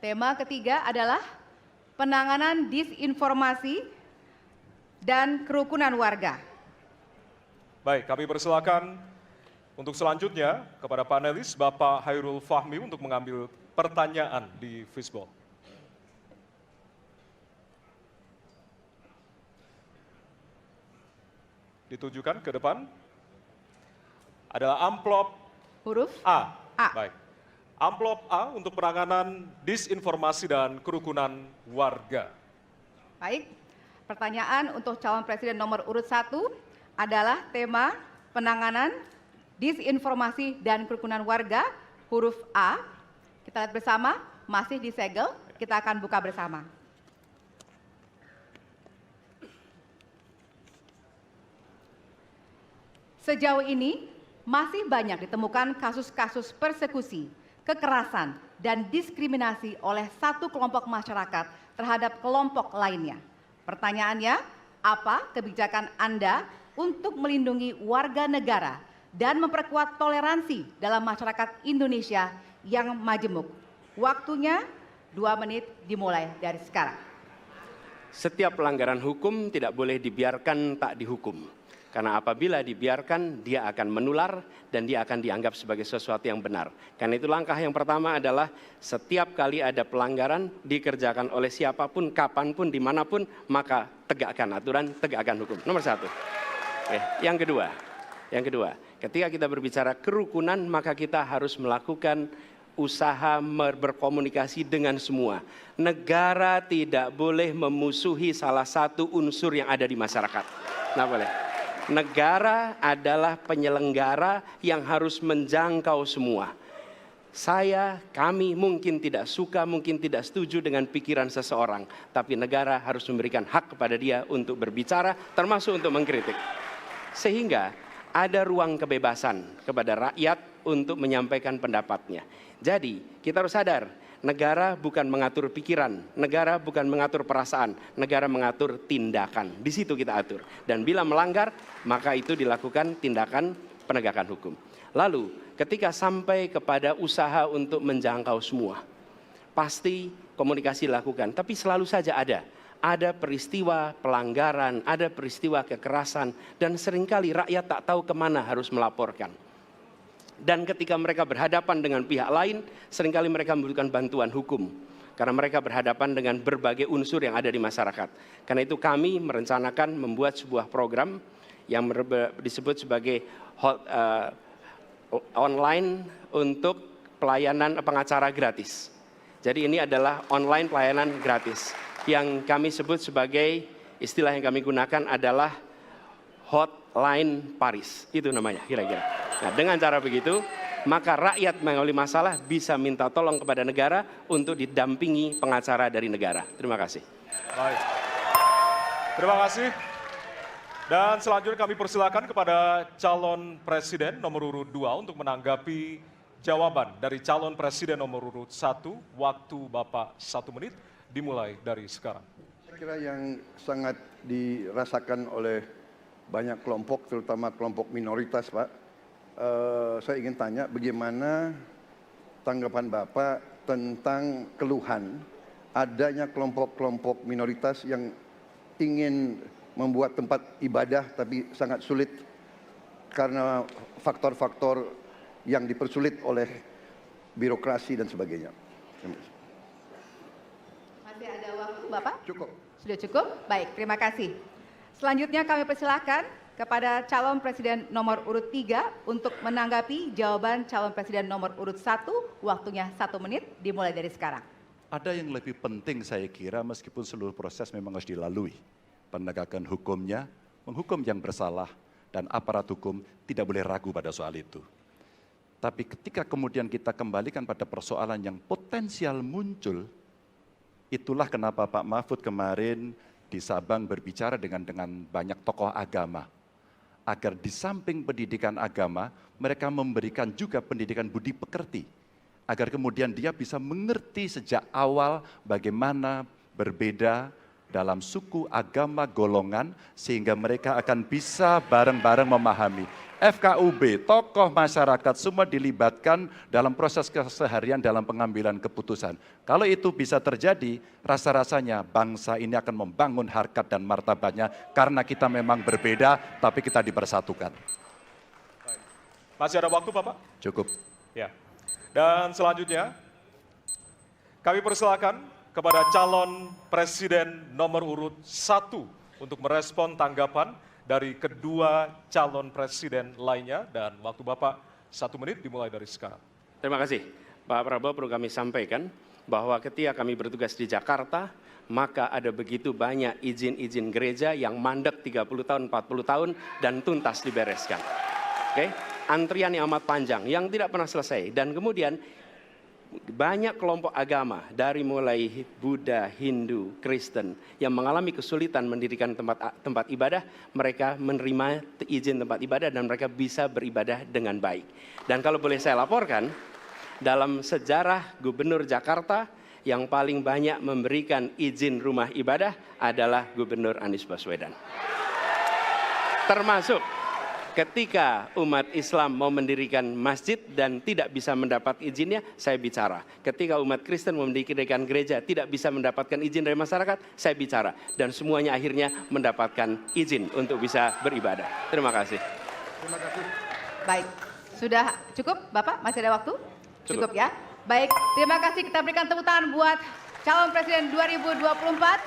Tema ketiga adalah penanganan disinformasi dan kerukunan warga. Baik, kami persilakan untuk selanjutnya kepada panelis Bapak Hairul Fahmi untuk mengambil pertanyaan di fishbowl. Ditujukan ke depan adalah amplop Huruf A. A. Baik. Amplop A untuk penanganan disinformasi dan kerukunan warga. Baik, pertanyaan untuk calon presiden nomor urut 1 adalah tema penanganan disinformasi dan kerukunan warga, huruf A. Kita lihat bersama, masih disegel, kita akan buka bersama. Sejauh ini, masih banyak ditemukan kasus-kasus persekusi, kekerasan, dan diskriminasi oleh satu kelompok masyarakat terhadap kelompok lainnya. Pertanyaannya, apa kebijakan Anda untuk melindungi warga negara dan memperkuat toleransi dalam masyarakat Indonesia yang majemuk? Waktunya 2 menit dimulai dari sekarang. Setiap pelanggaran hukum tidak boleh dibiarkan tak dihukum. Karena apabila dibiarkan, dia akan menular dan dia akan dianggap sebagai sesuatu yang benar. Karena itu langkah yang pertama adalah setiap kali ada pelanggaran dikerjakan oleh siapapun, kapanpun, dimanapun, maka tegakkan aturan, tegakkan hukum. Nomor 1. Yang kedua, ketika kita berbicara kerukunan, maka kita harus melakukan usaha berkomunikasi dengan semua. Negara tidak boleh memusuhi salah satu unsur yang ada di masyarakat. Nggak boleh. Negara adalah penyelenggara yang harus menjangkau semua. Kami mungkin tidak suka, mungkin tidak setuju dengan pikiran seseorang. Tapi negara harus memberikan hak kepada dia untuk berbicara, termasuk untuk mengkritik. Sehingga ada ruang kebebasan kepada rakyat untuk menyampaikan pendapatnya. Jadi kita harus sadar, negara bukan mengatur pikiran, negara bukan mengatur perasaan, negara mengatur tindakan. Di situ kita atur. Dan bila melanggar, maka itu dilakukan tindakan penegakan hukum. Lalu ketika sampai kepada usaha untuk menjangkau semua, pasti komunikasi dilakukan. Tapi selalu saja ada peristiwa pelanggaran, ada peristiwa kekerasan, dan seringkali rakyat tak tahu kemana harus melaporkan. Dan ketika mereka berhadapan dengan pihak lain, seringkali mereka membutuhkan bantuan hukum. Karena mereka berhadapan dengan berbagai unsur yang ada di masyarakat. Karena itu kami merencanakan membuat sebuah program yang disebut sebagai online untuk pelayanan pengacara gratis. Jadi ini adalah online pelayanan gratis. Yang kami sebut sebagai, istilah yang kami gunakan adalah hotline Paris. Itu namanya kira-kira. Nah, dengan cara begitu, maka rakyat mengalami masalah bisa minta tolong kepada negara untuk didampingi pengacara dari negara. Terima kasih. Baik. Terima kasih. Dan selanjutnya kami persilakan kepada calon presiden nomor urut 2 untuk menanggapi jawaban dari calon presiden nomor urut 1. Waktu Bapak 1 menit. Dimulai dari sekarang. Saya kira yang sangat dirasakan oleh banyak kelompok, terutama kelompok minoritas, Pak. Saya ingin tanya bagaimana tanggapan Bapak tentang keluhan adanya kelompok-kelompok minoritas yang ingin membuat tempat ibadah tapi sangat sulit karena faktor-faktor yang dipersulit oleh birokrasi dan sebagainya. Masih ada waktu, Bapak? Cukup. Sudah cukup? Baik, terima kasih. Selanjutnya kami persilakan kepada calon presiden nomor urut 3 untuk menanggapi jawaban calon presiden nomor urut 1. Waktunya 1 menit, dimulai dari sekarang. Ada yang lebih penting saya kira meskipun seluruh proses memang harus dilalui. Penegakan hukumnya, menghukum yang bersalah, dan aparat hukum tidak boleh ragu pada soal itu. Tapi ketika kemudian kita kembalikan pada persoalan yang potensial muncul, itulah kenapa Pak Mahfud kemarin di Sabang berbicara dengan banyak tokoh agama. Agar di samping pendidikan agama, mereka memberikan juga pendidikan budi pekerti. Agar kemudian dia bisa mengerti sejak awal bagaimana berbeda dalam suku, agama, golongan, sehingga mereka akan bisa bareng-bareng memahami. FKUB, tokoh masyarakat semua dilibatkan dalam proses keseharian dalam pengambilan keputusan. Kalau itu bisa terjadi, rasa-rasanya bangsa ini akan membangun harkat dan martabatnya karena kita memang berbeda, tapi kita dipersatukan. Masih ada waktu, Bapak? Cukup. Ya. Dan selanjutnya, kami persilakan kepada calon presiden nomor urut 1 untuk merespon tanggapan dari kedua calon presiden lainnya, dan waktu Bapak 1 menit dimulai dari sekarang. Terima kasih. Pak Prabowo, perlu kami sampaikan bahwa ketika kami bertugas di Jakarta, maka ada begitu banyak izin-izin gereja yang mandek 30 tahun, 40 tahun, dan tuntas dibereskan. Oke? Antrian yang amat panjang, yang tidak pernah selesai. Dan kemudian banyak kelompok agama dari mulai Buddha, Hindu, Kristen yang mengalami kesulitan mendirikan tempat ibadah, mereka menerima izin tempat ibadah dan mereka bisa beribadah dengan baik. Dan kalau boleh saya laporkan, dalam sejarah Gubernur Jakarta yang paling banyak memberikan izin rumah ibadah adalah Gubernur Anies Baswedan. Termasuk ketika umat Islam mau mendirikan masjid dan tidak bisa mendapat izinnya, saya bicara. Ketika umat Kristen mau mendirikan gereja tidak bisa mendapatkan izin dari masyarakat, saya bicara. Dan semuanya akhirnya mendapatkan izin untuk bisa beribadah. Terima kasih. Terima kasih. Baik, sudah cukup Bapak? Masih ada waktu? Cukup. Ya. Baik, terima kasih, kita berikan tepuk tangan buat calon presiden 2024.